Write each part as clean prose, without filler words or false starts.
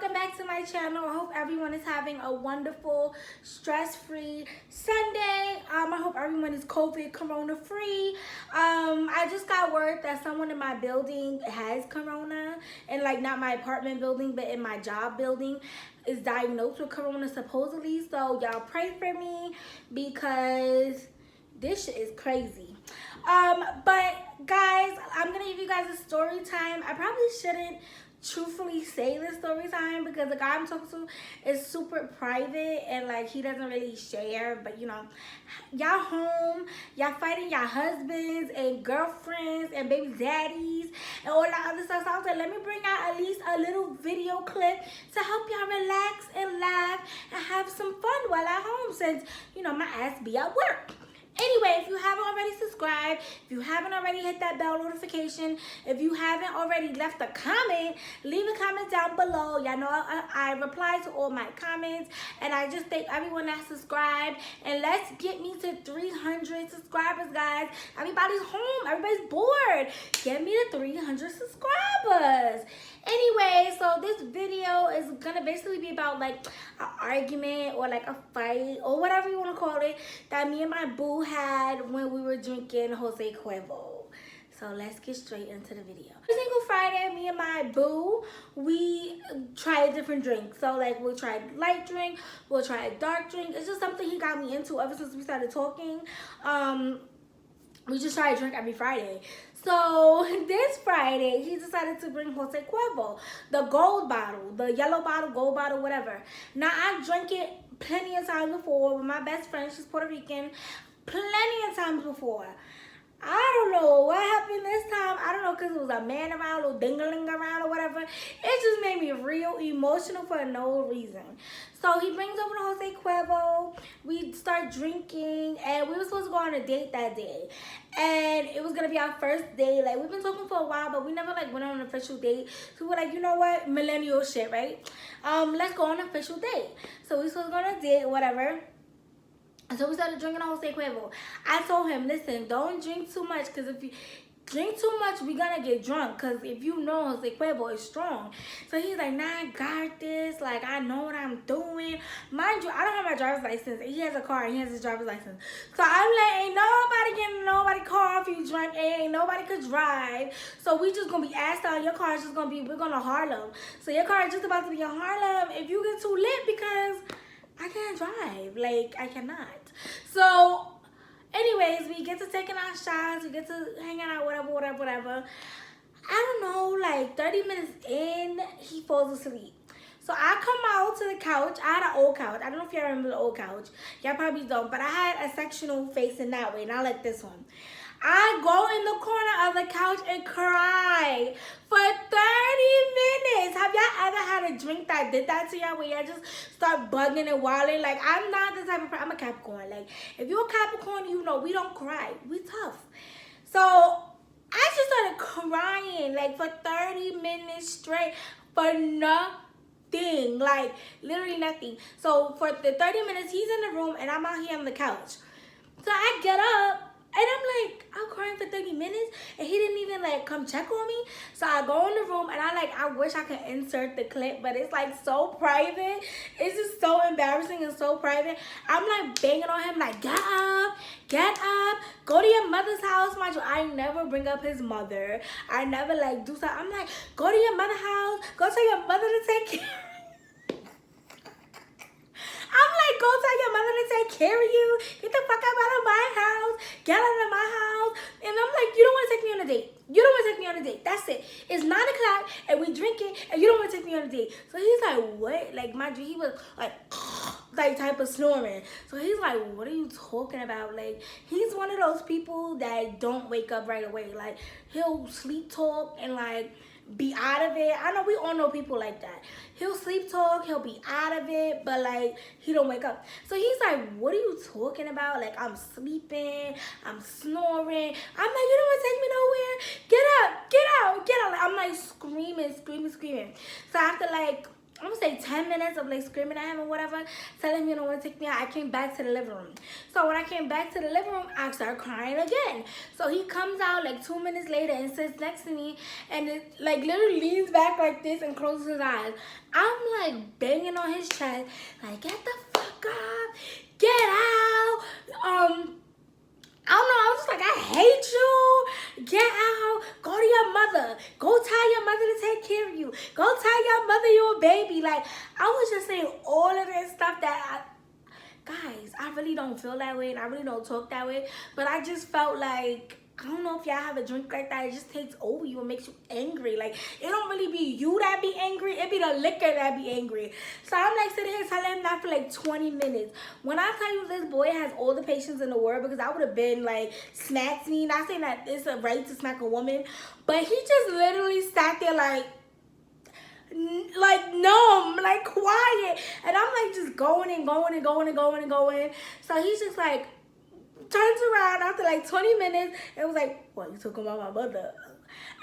welcome back to my channel. I hope everyone is having a wonderful, stress-free Sunday. I hope everyone is COVID, corona-free. I just got word that someone in my building has corona, and like not my apartment building, but in my job building, is diagnosed with corona supposedly. So y'all pray for me because this shit is crazy. But guys, I'm gonna give you guys a story time. I probably shouldn't truthfully say this story time because the guy I'm talking to is super private and like he doesn't really share. But you know, y'all home, y'all fighting your husbands and girlfriends and baby daddies and all that other stuff. So I was like, let me bring out at least a little video clip to help y'all relax and laugh and have some fun while at home, since you know my ass be at work. Anyway, if you haven't already subscribed, if you haven't already hit that bell notification, if you haven't already left a comment, leave a comment down below. Y'all know I reply to all my comments, and I just thank everyone that subscribed. And let's get me to 300 subscribers, guys. Everybody's home. Everybody's bored. Get me to 300 subscribers. Anyway, so this video is gonna basically be about like an argument or like a fight or whatever you want to call it that me and my boo had when we were drinking Jose Cuervo. So let's get straight into the video. Every single Friday, me and my boo, we try a different drink. So like we'll try a light drink, we'll try a dark drink. It's just something he got me into ever since we started talking. We just try to drink every Friday. So this Friday, he decided to bring Jose Cuervo, the gold bottle, the yellow bottle, gold bottle, whatever. Now, I drank it plenty of times before with my best friend. She's Puerto Rican. Plenty of times before. I don't know what happened this time. I don't know, because it was a man around or dingling around or whatever. It just made me real emotional for no reason. So he brings over the Jose Cuervo. We start drinking, and we were supposed to go on a date that day. And it was going to be our first date. Like, we've been talking for a while, but we never, like, went on an official date. So we were like, you know what? Millennial shit, right? Let's go on an official date. So we were supposed to go on a date or whatever. So we started drinking Jose Cuervo. I told him, listen, don't drink too much, because if you drink too much, we're going to get drunk, because if you know Jose Cuervo is strong. So he's like, nah, I got this. Like, I know what I'm doing. Mind you, I don't have my driver's license. He has a car, and he has his driver's license. So I'm like, ain't nobody getting nobody car if you drunk. Ain't nobody could drive. So we just going to be asked out. Your car is just going to be, we're going to Harlem. So your car is just about to be in Harlem if you get too lit, because I can't drive. Like, I cannot. So, anyways, we get to taking our shots. We get to hanging out, whatever. I don't know, like 30 minutes in, he falls asleep. So I come out to the couch. I had an old couch. I don't know if y'all remember the old couch. Y'all probably don't. But I had a sectional facing that way, not like this one. I go in the corner of the couch and cry for 30 minutes. Have y'all ever had a drink that did that to y'all, where y'all just start bugging and wilding? Like, I'm not the type of person. I'm a Capricorn. Like, if you're a Capricorn, you know we don't cry. We tough. So I just started crying like for 30 minutes straight for nothing. Like, literally nothing. So for the 30 minutes, he's in the room and I'm out here on the couch. So I get up. And I'm like, I'm crying for 30 minutes, and he didn't even, like, come check on me. So I go in the room, and I wish I could insert the clip, but it's, like, so private. It's just so embarrassing and so private. I'm, like, banging on him, like, get up, go to your mother's house. Mind you, I never bring up his mother. I never, like, do something. I'm like, go to your mother's house. Go tell your mother to take care. I'm like, go tell your mother to take care of you. Get the fuck out of my house. Get out of my house. And I'm like, you don't want to take me on a date. You don't want to take me on a date. That's it. It's 9 o'clock and we drinking and you don't want to take me on a date. So he's like, what? Like, mind you, he was like type of snoring. So he's like, what are you talking about? Like, he's one of those people that don't wake up right away. Like, he'll sleep talk and like be out of it. I know we all know people like that. He'll sleep talk, he'll be out of it, but like he don't wake up. So he's like, what are you talking about? Like, I'm sleeping, I'm snoring. I'm like, you don't want to take me nowhere? Get up, get out, get out. Like, I'm like screaming. So after like I'm gonna say 10 minutes of like screaming at him or whatever, telling him you don't want to take me out. I came back to the living room. So when I came back to the living room, I started crying again. So he comes out like 2 minutes later and sits next to me and it like literally leans back like this and closes his eyes. I'm like banging on his chest, like, get the fuck up, get out. I don't know, I was just like, I hate you. Get out. Go to your mother. Go tell your mother to take care of you. Go tell your mother you're a baby. Like, I was just saying all of this stuff that guys, I really don't feel that way and I really don't talk that way. But I just felt like, I don't know if y'all have a drink like that. It just takes over you and makes you angry. Like, it don't really be you that be angry. It be the liquor that be angry. So I'm like sitting here telling him that for like 20 minutes. When I tell you this boy has all the patience in the world, because I would have been like smacked me. Not saying that it's a right to smack a woman, but he just literally sat there like numb, like quiet. And I'm like just going and going and going and going and going. So he's just like, turns around after like 20 minutes and was like, what, you talking about my mother?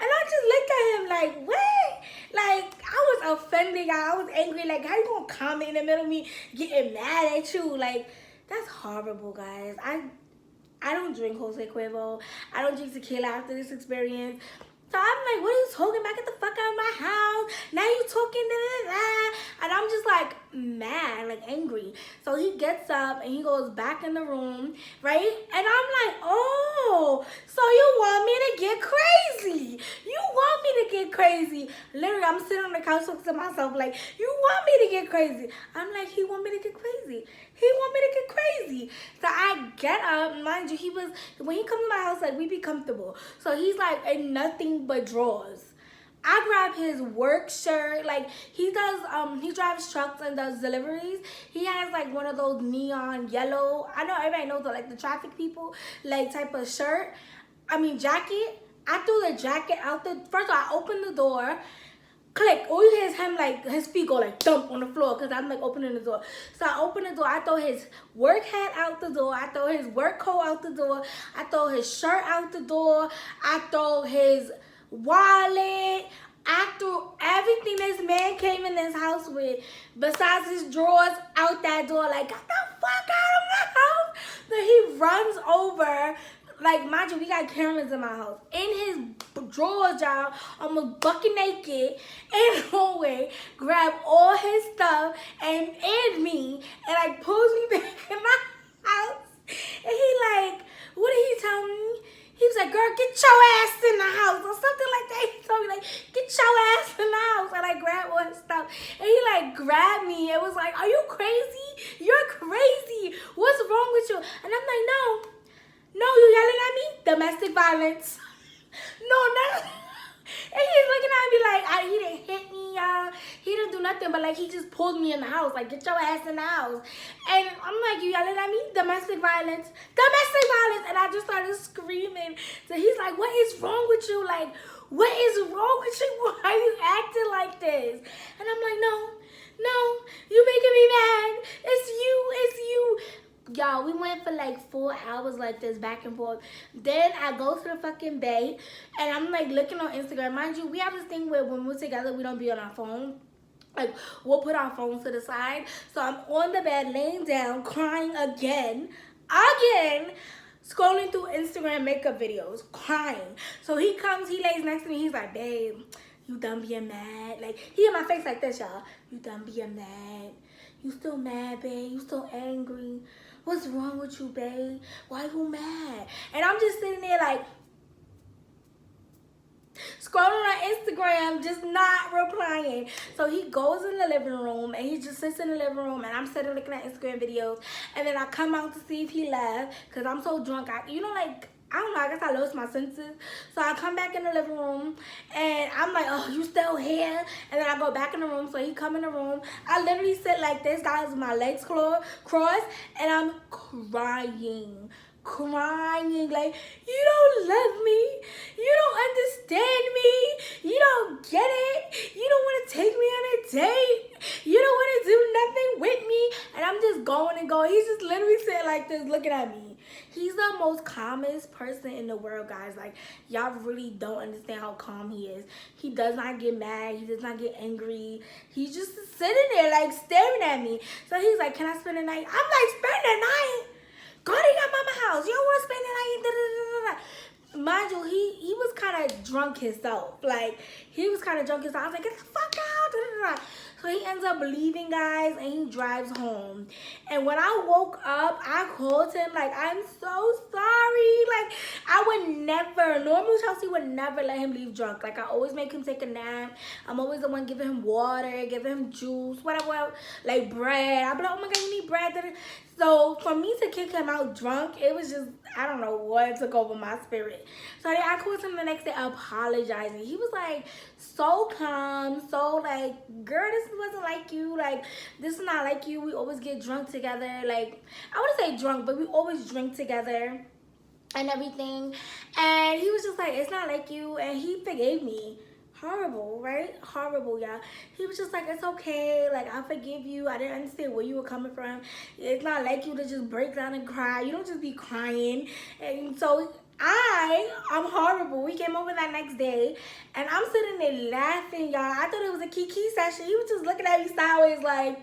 And I just looked at him like, what? Like, I was offended, I was angry. Like, how you gonna comment in the middle of me getting mad at you? Like, that's horrible, guys. I don't drink Jose Cuervo. I don't drink tequila after this experience. So I'm like, what are you talking about? Get the fuck out of my house. Now you talking and I'm just like mad, like angry. So he gets up and he goes back in the room, right? And I'm like, oh, so you want me to get crazy. You want me to get crazy. Literally, I'm sitting on the couch talking to myself like, you want me to get crazy. I'm like, he want me to get crazy. He want me to get crazy. So I get up, mind you, when he comes to my house, like, we be comfortable. So he's like in nothing but drawers. I grab his work shirt, like he drives trucks and does deliveries. He has like one of those neon yellow, I know everybody knows like the traffic people, like type of jacket. I threw the jacket out first of all, I opened the door, click, all you hear is him like, his feet go like thump on the floor because I'm like opening the door. So I open the door, I throw his work hat out the door, I throw his work coat out the door, I throw his shirt out the door, I throw his wallet, I threw everything this man came in this house with besides his drawers out that door, like, get the fuck out of my house. Then he runs over, like, mind you, we got cameras in my house, in his drawers, y'all, almost bucket naked, in the hallway, grab all his stuff and me, and like pulls me back in my house. And he like, what did he tell me? He was like, girl, get your ass in the house, or something like that. He told me, like, get your ass in the house. And I grabbed all his stuff. And he, like, grabbed me. It was like, are you crazy? You're crazy. What's wrong with you? And I'm like, no, you yelling at me? Domestic violence. No. And he's looking at me like, he didn't hit me, y'all. He didn't do nothing, but like he just pulled me in the house, like, get your ass in the house. And I'm like, you yelling at me? Domestic violence. Domestic violence. And I just started screaming. So he's like, what is wrong with you? Like, what is wrong with you? Why are you acting like this? And I'm like, no, you making me mad. It's you. Y'all, we went for like 4 hours like this, back and forth. Then I go to the fucking bed and I'm like looking on Instagram. Mind you, we have this thing where when we're together, we don't be on our phone. Like, we'll put our phones to the side. So I'm on the bed, laying down, crying again, scrolling through Instagram makeup videos, crying. So he comes, he lays next to me, he's like, babe, you done being mad? Like, he in my face like this, y'all. You done being mad? You still mad, babe? You still angry? What's wrong with you, babe? Why you mad? And I'm just sitting there like, scrolling on Instagram, just not replying. So he goes in the living room and he just sits in the living room and I'm sitting looking at Instagram videos. And then I come out to see if he left because I'm so drunk. I don't know, I guess I lost my senses. So I come back in the living room and I'm like, oh, you still here? And then I go back in the room. So he come in the room. I literally sit like this, guys, with my legs crossed, and I'm crying. Like, you don't love me. You don't understand me. You don't get it. You don't want to take me on a date. You don't want to do nothing with me. And I'm just just going and going. He's just literally sitting like this looking at me. He's the most calmest person in the world, guys. Like, y'all really don't understand how calm he is. He does not get mad. He does not get angry. He's just sitting there, like, staring at me. So he's like, can I spend the night? I'm like, spend the night? Go to your mama's house. You don't want to spend the night? Da, da, da, da. Mind you, he was kind of drunk himself. Like, he was kind of drunk himself. I was like, get the fuck out. Da, da, da. So he ends up leaving, guys, and he drives home. And when I woke up, I called him, like, I'm so sorry. Like, I would never, normal Chelsea would never let him leave drunk. Like, I always make him take a nap. I'm always the one giving him water, giving him juice, whatever, like bread. I'd be like, oh my God, you need bread. So for me to kick him out drunk, it was just, I don't know what took over my spirit. So I called him the next day apologizing. He was like so calm, so like, girl, this wasn't like you. Like, this is not like you. We always get drunk together. Like, I wouldn't say drunk, but we always drink together and everything. And he was just like, it's not like you. And he forgave me. Horrible, right? Horrible, y'all. He was just like, it's okay. Like, I forgive you. I didn't understand where you were coming from. It's not like you to just break down and cry. You don't just be crying. And so I'm horrible. We came over that next day, and I'm sitting there laughing, y'all. I thought it was a Kiki session. He was just looking at me sideways like,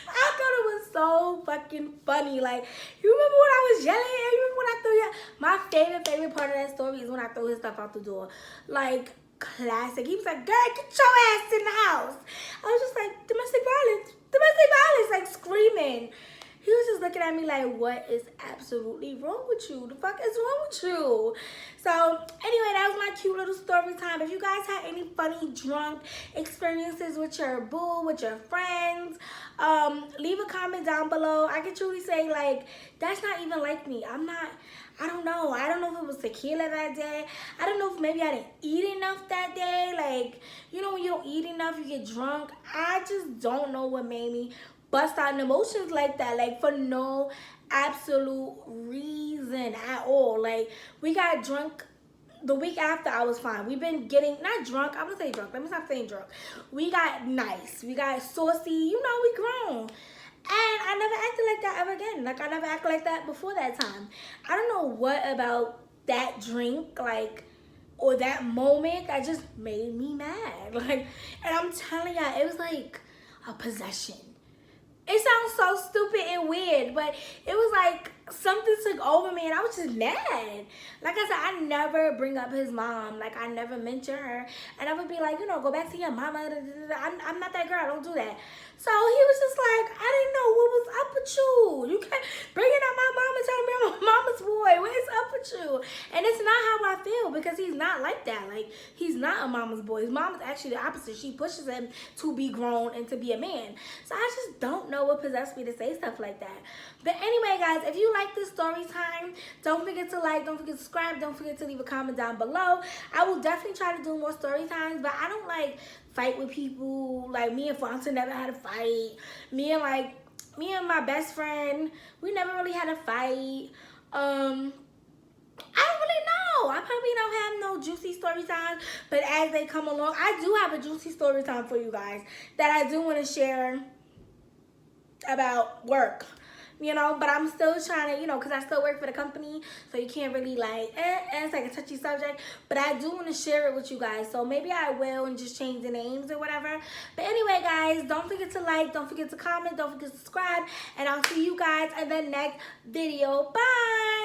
I thought it was so fucking funny. Like, you remember when I was yelling? You remember when I threw you? My favorite part of that story is when I throw his stuff out the door. Like, classic. He was like, girl, get your ass in the house. I was just like, domestic violence, like screaming. He was just looking at me like, what is absolutely wrong with you? The fuck is wrong with you? So anyway, that was my cute little story time. If you guys had any funny drunk experiences with your boo, with your friends, leave a comment down below. I can truly say, like, that's not even like me. I don't know. I don't know if it was tequila that day. I don't know if maybe I didn't eat enough that day. Like, you know, when you don't eat enough, you get drunk. I just don't know what made me bust out in emotions like that. Like, for no absolute reason at all. Like, we got drunk the week after. I was fine. We've been getting, not drunk. I'm going to say drunk. Let me stop saying drunk. We got nice. We got saucy. You know, we grown. And I never acted like that ever again. Like, I never acted like that before that time. I don't know what about that drink, like, or that moment that just made me mad. Like, and I'm telling y'all, it was like a possession. It sounds so stupid and weird, but it was like something took over me and I was just mad. Like I said, I never bring up his mom. Like, I never mention her. And I would be like, you know, go back to your mama. I'm not that girl. Don't do that. So he was just like, I didn't know what was up with you. You can't bringing up my mom and telling me I'm a mama's boy. What is up with you? And it's not how I feel, because he's not like that. Like, he's not a mama's boy. His mom is actually the opposite. She pushes him to be grown and to be a man. So I just don't know what possessed me to say stuff like that. But anyway, guys, if you like this story time, don't forget to like, don't forget to subscribe, don't forget to leave a comment down below. I will definitely try to do more story times, but I don't like fight with people. Like, me and Fonta never had a fight. Me and my best friend, we never really had a fight. I don't really know. I probably don't have no juicy story times, but as they come along, I do have a juicy story time for you guys that I do want to share about work. You know, but I'm still trying to, you know, because I still work for the company, so you can't really, like, it's like a touchy subject, but I do want to share it with you guys, so maybe I will and just change the names or whatever. But anyway, guys, don't forget to like, don't forget to comment, don't forget to subscribe, and I'll see you guys in the next video. Bye!